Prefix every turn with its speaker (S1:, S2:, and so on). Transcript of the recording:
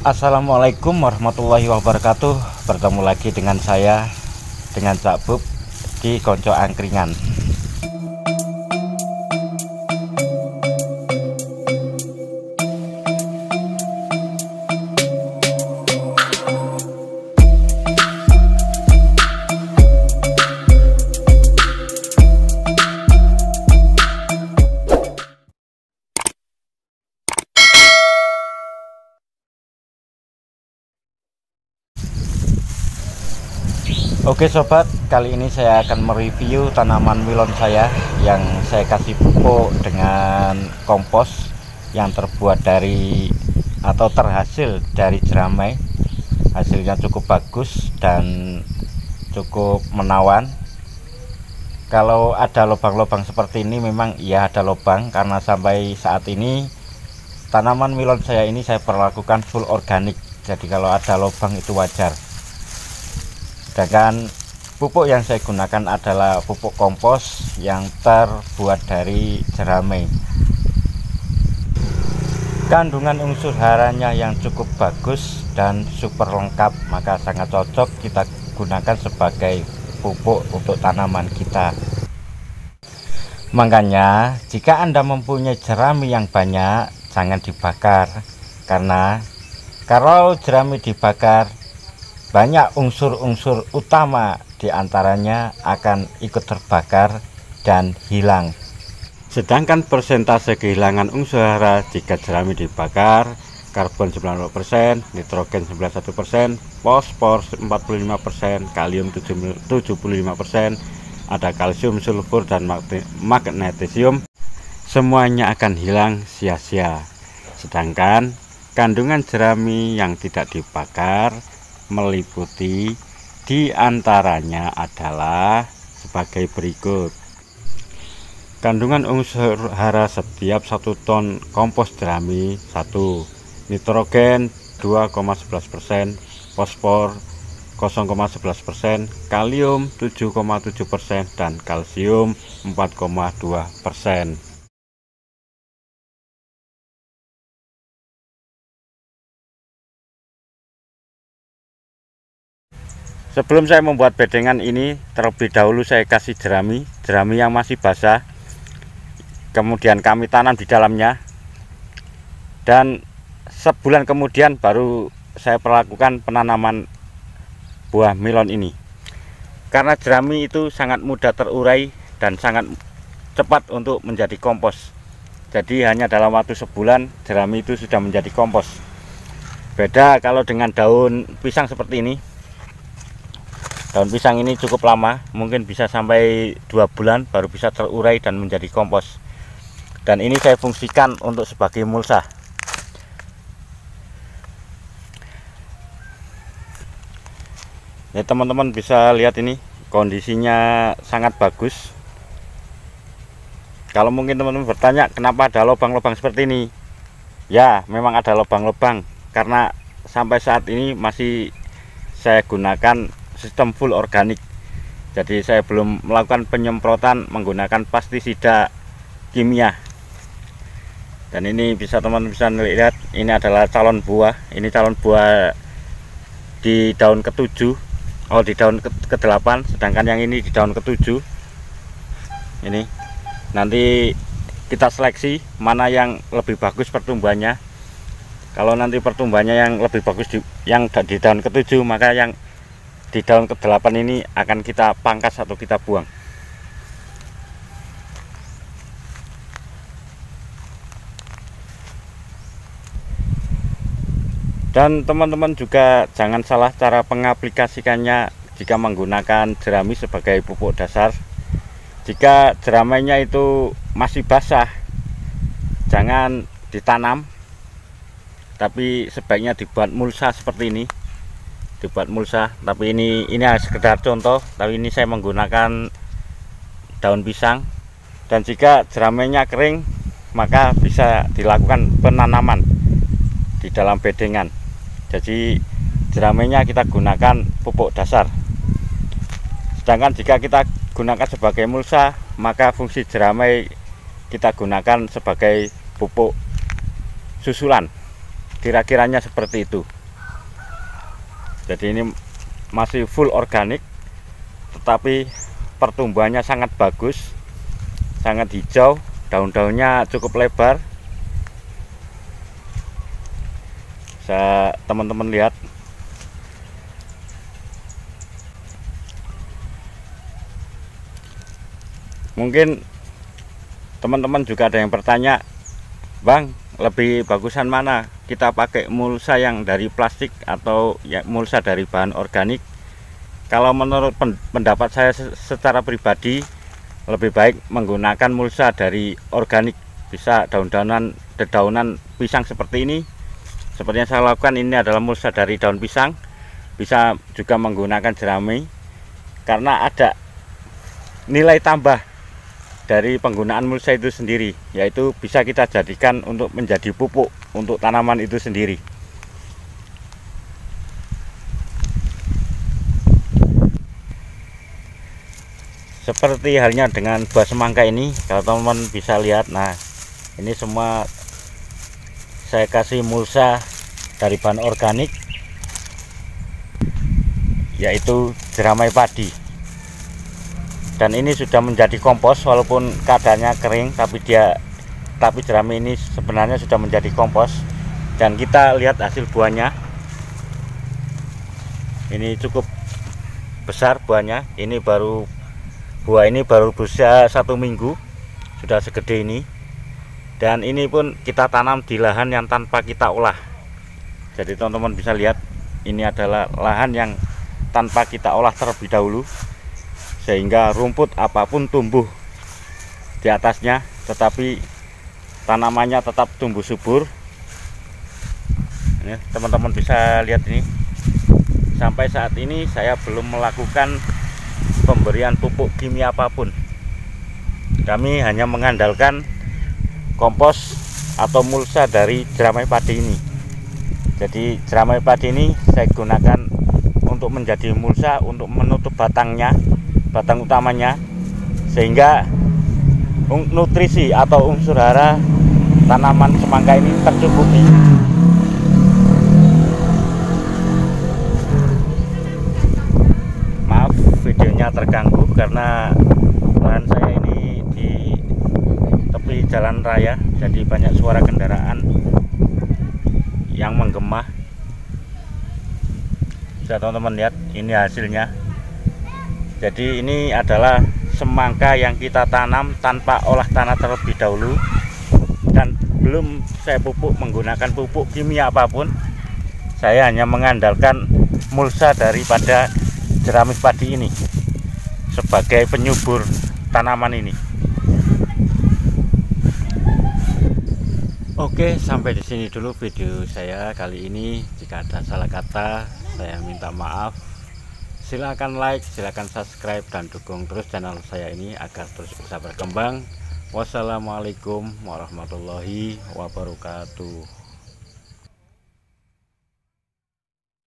S1: Assalamualaikum warahmatullahi wabarakatuh. Bertemu lagi dengan saya, dengan Cak Bub di Konco Angkringan. Oke sobat, kali ini saya akan mereview tanaman melon saya yang saya kasih pupuk dengan kompos yang terbuat dari atau terhasil dari jeramai. Hasilnya cukup bagus dan cukup menawan. Kalau ada lubang-lubang seperti ini memang ya ada lubang, karena sampai saat ini tanaman melon saya ini saya perlakukan full organik. Jadi kalau ada lubang itu wajar. Sedangkan pupuk yang saya gunakan adalah pupuk kompos yang terbuat dari jeramai. Kandungan unsur haranya yang cukup bagus dan super lengkap, maka sangat cocok kita gunakan sebagai pupuk untuk tanaman kita. Makanya jika Anda mempunyai jerami yang banyak, jangan dibakar, karena kalau jerami dibakar banyak unsur-unsur utama diantaranya akan ikut terbakar dan hilang. Sedangkan persentase kehilangan unsur hara jika jerami dibakar: karbon 90%, nitrogen 91%, fosfor 45%, kalium 75%, ada kalsium, sulfur dan magnesium, semuanya akan hilang sia-sia. Sedangkan kandungan jerami yang tidak dibakar meliputi diantaranya adalah sebagai berikut. Kandungan unsur hara setiap 1 ton kompos jerami: 1. Nitrogen 2,11%, fosfor 0,11%, kalium 7,7% dan kalsium 4,2%. Sebelum saya membuat bedengan ini, terlebih dahulu saya kasih jerami yang masih basah. Kemudian kami tanam di dalamnya. Dan sebulan kemudian baru saya perlakukan penanaman buah melon ini. Karena jerami itu sangat mudah terurai dan sangat cepat untuk menjadi kompos. Jadi hanya dalam waktu sebulan jerami itu sudah menjadi kompos. Beda kalau dengan daun pisang seperti ini. Daun pisang ini cukup lama, mungkin bisa sampai 2 bulan baru bisa terurai dan menjadi kompos. Dan ini saya fungsikan untuk sebagai mulsa. Ya teman-teman bisa lihat ini kondisinya sangat bagus. Kalau mungkin teman-teman bertanya kenapa ada lubang-lubang seperti ini, ya memang ada lubang-lubang karena sampai saat ini masih saya gunakan sistem full organik. Jadi saya belum melakukan penyemprotan menggunakan pestisida kimia. Dan ini bisa teman-teman bisa lihat, ini adalah calon buah. Ini calon buah di daun ke-7, di daun ke-8, sedangkan yang ini di daun ke-7. Ini nanti kita seleksi mana yang lebih bagus pertumbuhannya. Kalau nanti pertumbuhannya yang lebih bagus yang di daun ke-7, maka yang di daun ke-8 ini akan kita pangkas atau kita buang. Dan teman-teman juga jangan salah cara pengaplikasikannya jika menggunakan jerami sebagai pupuk dasar. Jika jeramainya itu masih basah, jangan ditanam, tapi sebaiknya dibuat mulsa seperti ini. Dibuat mulsa, tapi ini sekedar contoh, tapi ini saya menggunakan daun pisang. Dan jika jeramainya kering, maka bisa dilakukan penanaman di dalam bedengan. Jadi jeramainya kita gunakan pupuk dasar. Sedangkan jika kita gunakan sebagai mulsa, maka fungsi jeramai kita gunakan sebagai pupuk susulan. Kira-kiranya seperti itu. Jadi ini masih full organik, tetapi pertumbuhannya sangat bagus, sangat hijau, daun-daunnya cukup lebar. Bisa teman-teman lihat. Mungkin teman-teman juga ada yang bertanya, Bang, lebih bagusan mana, kita pakai mulsa yang dari plastik atau ya mulsa dari bahan organik? Kalau menurut pendapat saya secara pribadi, lebih baik menggunakan mulsa dari organik. Bisa dedaunan pisang seperti ini. Seperti yang saya lakukan, ini adalah mulsa dari daun pisang. Bisa juga menggunakan jerami, karena ada nilai tambah dari penggunaan mulsa itu sendiri, yaitu bisa kita jadikan untuk menjadi pupuk untuk tanaman itu sendiri. Seperti halnya dengan buah semangka ini, kalau teman-teman bisa lihat, nah ini semua saya kasih mulsa dari bahan organik, yaitu jeramai padi. Dan ini sudah menjadi kompos, walaupun keadaannya kering, tapi jerami ini sebenarnya sudah menjadi kompos. Dan kita lihat hasil buahnya, ini cukup besar buahnya. Buah ini baru berusia 1 minggu, sudah segede ini. Dan ini pun kita tanam di lahan yang tanpa kita olah. Jadi teman-teman bisa lihat, ini adalah lahan yang tanpa kita olah terlebih dahulu, sehingga rumput apapun tumbuh di atasnya, tetapi tanamannya tetap tumbuh subur. Ini teman-teman bisa lihat ini. Sampai saat ini saya belum melakukan pemberian pupuk kimia apapun. Kami hanya mengandalkan kompos atau mulsa dari jeramai padi ini. Jadi jeramai padi ini saya gunakan untuk menjadi mulsa, untuk menutup batang utamanya, sehingga nutrisi atau unsur hara tanaman semangka ini tercukupi. Maaf videonya terganggu karena lahan saya ini di tepi jalan raya, jadi banyak suara kendaraan yang menggema. Bisa teman-teman lihat, ini hasilnya. Jadi ini adalah semangka yang kita tanam tanpa olah tanah terlebih dahulu, dan belum saya pupuk menggunakan pupuk kimia apapun. Saya hanya mengandalkan mulsa daripada jerami padi ini sebagai penyubur tanaman ini. Oke, sampai di sini dulu video saya kali ini. Jika ada salah kata, saya minta maaf. Silahkan like, silahkan subscribe, dan dukung terus channel saya ini agar terus bisa berkembang. Wassalamualaikum warahmatullahi wabarakatuh.